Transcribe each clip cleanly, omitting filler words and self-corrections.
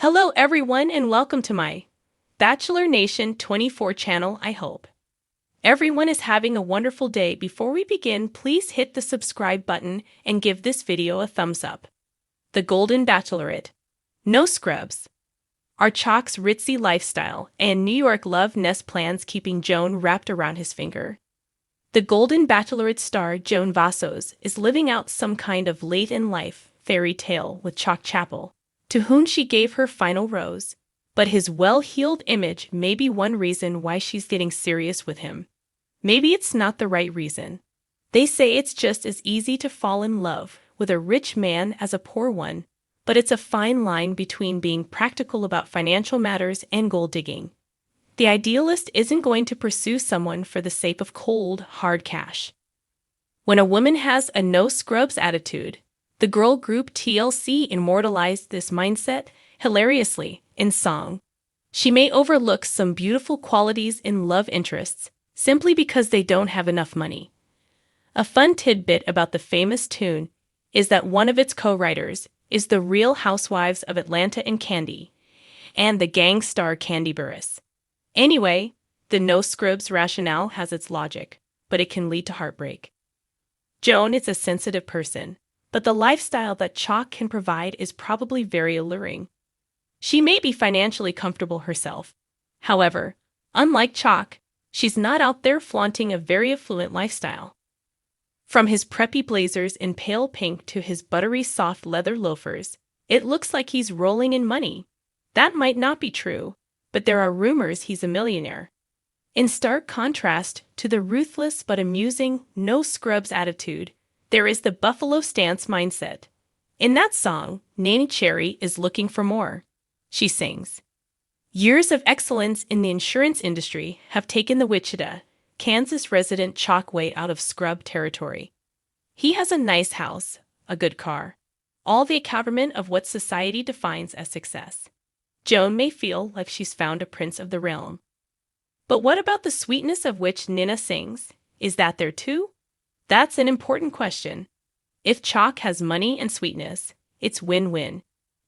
Hello everyone and welcome to my Bachelor Nation 24 channel. I hope everyone is having a wonderful day. Before we begin, please hit the subscribe button and give this video a thumbs up. The Golden Bachelorette. No scrubs. Are Chock's ritzy lifestyle and New York love nest plans keeping Joan wrapped around his finger? The Golden Bachelorette star Joan is living out some kind of late-in-life fairy tale with Chock, to whom she gave her final rose, but his well-heeled image may be one reason why she's getting serious with him. Maybe it's not the right reason. They say it's just as easy to fall in love with a rich man as a poor one, but it's a fine line between being practical about financial matters and gold-digging. The idealist isn't going to pursue someone for the sake of cold, hard cash. When a woman has a no-scrubs attitude, the girl group TLC immortalized this mindset hilariously in song. She may overlook some beautiful qualities in love interests simply because they don't have enough money. A fun tidbit about the famous tune is that one of its co-writers is the Real Housewives of Atlanta and Candy, and the gang star Candy Burris. Anyway, the no-scrubs rationale has its logic, but it can lead to heartbreak. Joan is a sensitive person, but the lifestyle that Chock can provide is probably very alluring. She may be financially comfortable herself. However, unlike Chock, she's not out there flaunting a very affluent lifestyle. From his preppy blazers in pale pink to his buttery soft leather loafers, it looks like he's rolling in money. That might not be true, but there are rumors he's a millionaire. In stark contrast to the ruthless but amusing no-scrubs attitude, there is the Buffalo Stance mindset. In that song, Nanny Cherry is looking for more. She sings, "Years of excellence in the insurance industry have taken the Wichita, Kansas resident Chock way out of scrub territory. He has a nice house, a good car, all the accoutrement of what society defines as success. Joan may feel like she's found a prince of the realm. But what about the sweetness of which Nina sings? Is that there too? That's an important question. If Chock has money and sweetness, it's win-win.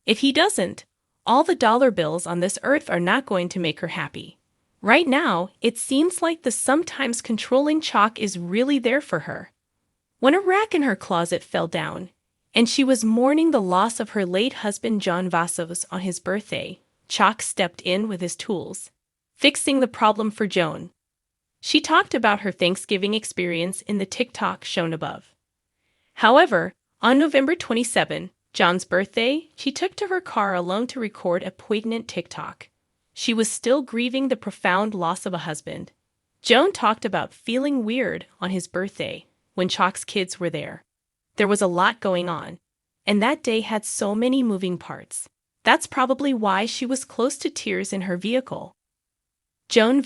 If he doesn't, all the dollar bills on this earth are not going to make her happy. Right now, it seems like the sometimes controlling Chock is really there for her. When a rack in her closet fell down, and she was mourning the loss of her late husband John on his birthday, Chock stepped in with his tools, fixing the problem for Joan. She talked about her Thanksgiving experience in the TikTok shown above. However, on November 27, John's birthday, she took to her car alone to record a poignant TikTok. She was still grieving the profound loss of a husband. Joan talked about feeling weird on his birthday when Chock's kids were there. There was a lot going on, and that day had so many moving parts. That's probably why she was close to tears in her vehicle. Joan,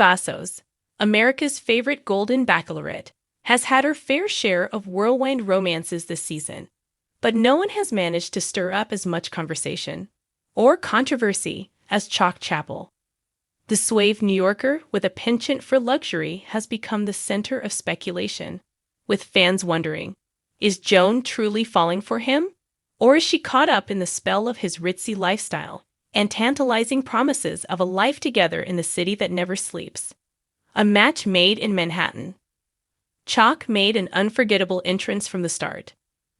America's favorite Golden Bachelorette, has had her fair share of whirlwind romances this season, but no one has managed to stir up as much conversation or controversy as Chock. The suave New Yorker with a penchant for luxury has become the center of speculation, with fans wondering, is Joan truly falling for him? Or is she caught up in the spell of his ritzy lifestyle and tantalizing promises of a life together in the city that never sleeps? A match made in Manhattan. Chock made an unforgettable entrance from the start,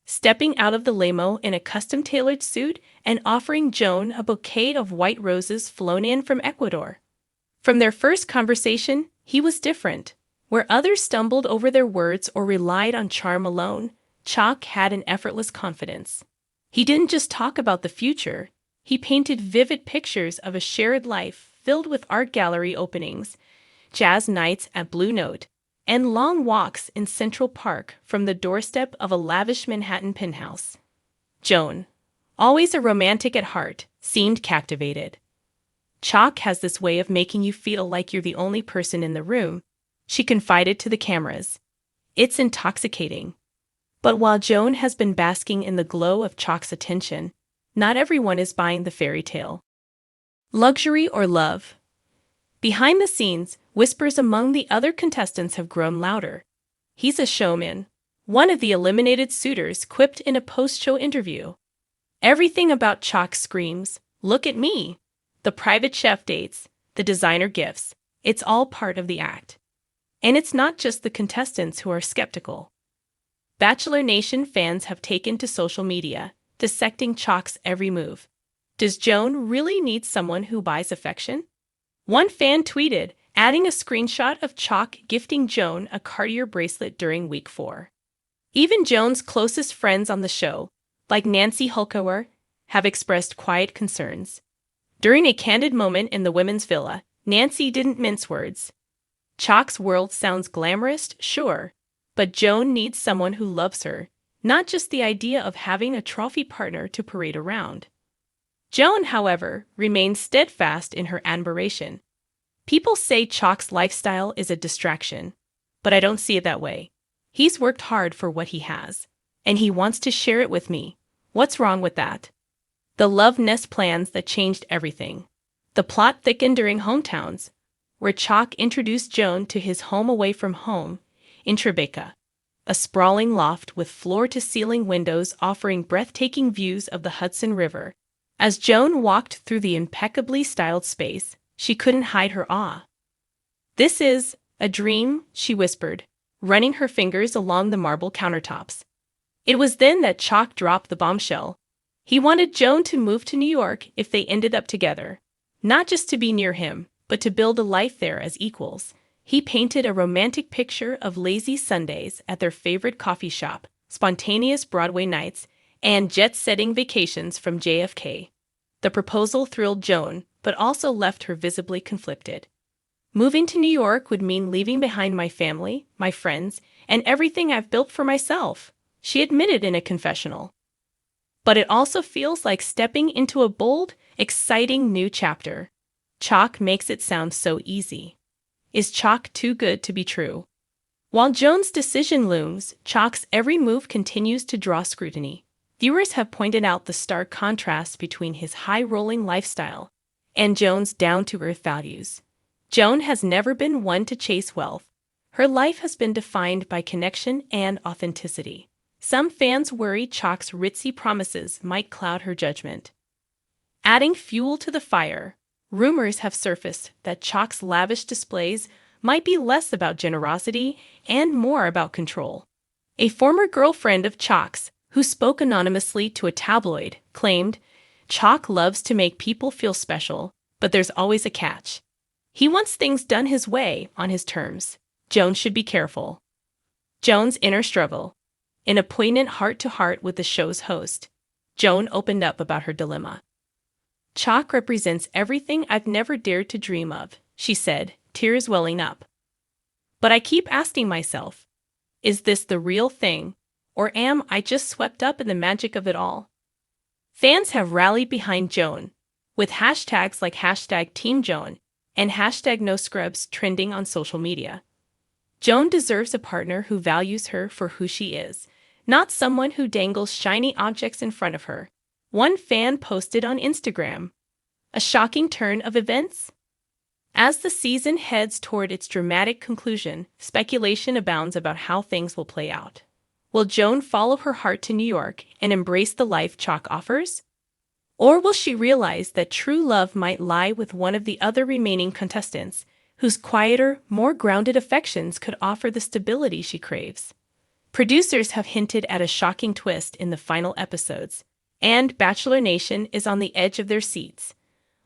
stepping out of the limo in a custom-tailored suit and offering Joan a bouquet of white roses flown in from Ecuador. From their first conversation, he was different. Where others stumbled over their words or relied on charm alone, Chock had an effortless confidence. He didn't just talk about the future, he painted vivid pictures of a shared life filled with art gallery openings, jazz nights at Blue Note, and long walks in Central Park from the doorstep of a lavish Manhattan penthouse. Joan, always a romantic at heart, seemed captivated. Chock has this way of making you feel like you're the only person in the room, she confided to the cameras. It's intoxicating. But while Joan has been basking in the glow of Chock's attention, not everyone is buying the fairy tale. Luxury or love? Behind the scenes, whispers among the other contestants have grown louder. He's a showman, one of the eliminated suitors quipped in a post-show interview. Everything about Chock screams, Look at me. The private chef dates, the designer gifts. It's all part of the act. And it's not just the contestants who are skeptical. Bachelor Nation fans have taken to social media, dissecting Chock's every move. Does Joan really need someone who buys affection? One fan tweeted, adding a screenshot of Chock gifting Joan a Cartier bracelet during week 4. Even Joan's closest friends on the show, like Nancy Hulkower, have expressed quiet concerns. During a candid moment in the women's villa, Nancy didn't mince words. Chock's world sounds glamorous, sure, but Joan needs someone who loves her, not just the idea of having a trophy partner to parade around. Joan, however, remains steadfast in her admiration. People say Chock's lifestyle is a distraction, but I don't see it that way. He's worked hard for what he has, and he wants to share it with me. What's wrong with that? The love nest plans that changed everything. The plot thickened during hometowns, where Chock introduced Joan to his home away from home in Tribeca, a sprawling loft with floor-to-ceiling windows offering breathtaking views of the Hudson River. As Joan walked through the impeccably styled space, she couldn't hide her awe. "This is a dream," she whispered, running her fingers along the marble countertops. It was then that Chock dropped the bombshell. He wanted Joan to move to New York if they ended up together, not just to be near him, but to build a life there as equals. He painted a romantic picture of lazy Sundays at their favorite coffee shop, spontaneous Broadway nights, and jet-setting vacations from JFK. The proposal thrilled Joan, but also left her visibly conflicted. Moving to New York would mean leaving behind my family, my friends, and everything I've built for myself, she admitted in a confessional. But it also feels like stepping into a bold, exciting new chapter. Chock makes it sound so easy. Is Chock too good to be true? While Joan's decision looms, Chock's every move continues to draw scrutiny. Viewers have pointed out the stark contrast between his high-rolling lifestyle and Joan's down-to-earth values. Joan has never been one to chase wealth. Her life has been defined by connection and authenticity. Some fans worry Chock's ritzy promises might cloud her judgment. Adding fuel to the fire, rumors have surfaced that Chock's lavish displays might be less about generosity and more about control. A former girlfriend of Chock's, who spoke anonymously to a tabloid, claimed, "Chock loves to make people feel special, but there's always a catch. He wants things done his way, on his terms. Joan should be careful." Joan's inner struggle. In a poignant heart-to-heart with the show's host, Joan opened up about her dilemma. "Chock represents everything I've never dared to dream of," she said, tears welling up. "But I keep asking myself, is this the real thing, or am I just swept up in the magic of it all?" Fans have rallied behind Joan, with hashtags like #TeamJoan and #NoScrubs trending on social media. Joan deserves a partner who values her for who she is, not someone who dangles shiny objects in front of her. One fan posted on Instagram, "A shocking turn of events?" As the season heads toward its dramatic conclusion, speculation abounds about how things will play out. Will Joan follow her heart to New York and embrace the life Chock offers? Or will she realize that true love might lie with one of the other remaining contestants, whose quieter, more grounded affections could offer the stability she craves? Producers have hinted at a shocking twist in the final episodes, and Bachelor Nation is on the edge of their seats.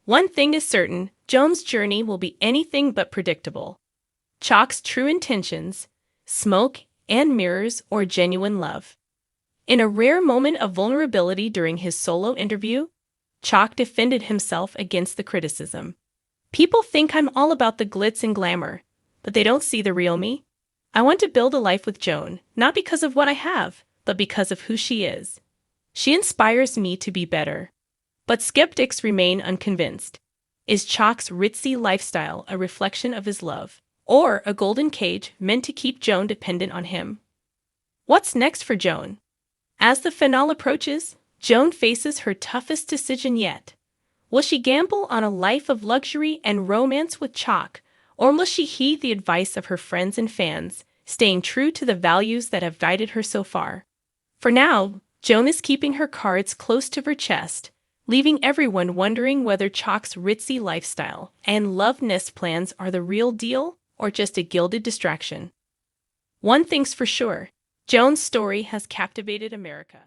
One thing is certain, Joan's journey will be anything but predictable. Chock's true intentions, smoke and mirrors, or genuine love. In a rare moment of vulnerability during his solo interview, Chock defended himself against the criticism. "People think I'm all about the glitz and glamour, but they don't see the real me. I want to build a life with Joan, not because of what I have, but because of who she is. She inspires me to be better." But skeptics remain unconvinced. Is Chock's ritzy lifestyle a reflection of his love, or a golden cage meant to keep Joan dependent on him? What's next for Joan? As the finale approaches, Joan faces her toughest decision yet. Will she gamble on a life of luxury and romance with Chock, or will she heed the advice of her friends and fans, staying true to the values that have guided her so far? For now, Joan is keeping her cards close to her chest, leaving everyone wondering whether Chock's ritzy lifestyle and love nest plans are the real deal or just a gilded distraction. One thing's for sure, Joan's story has captivated America.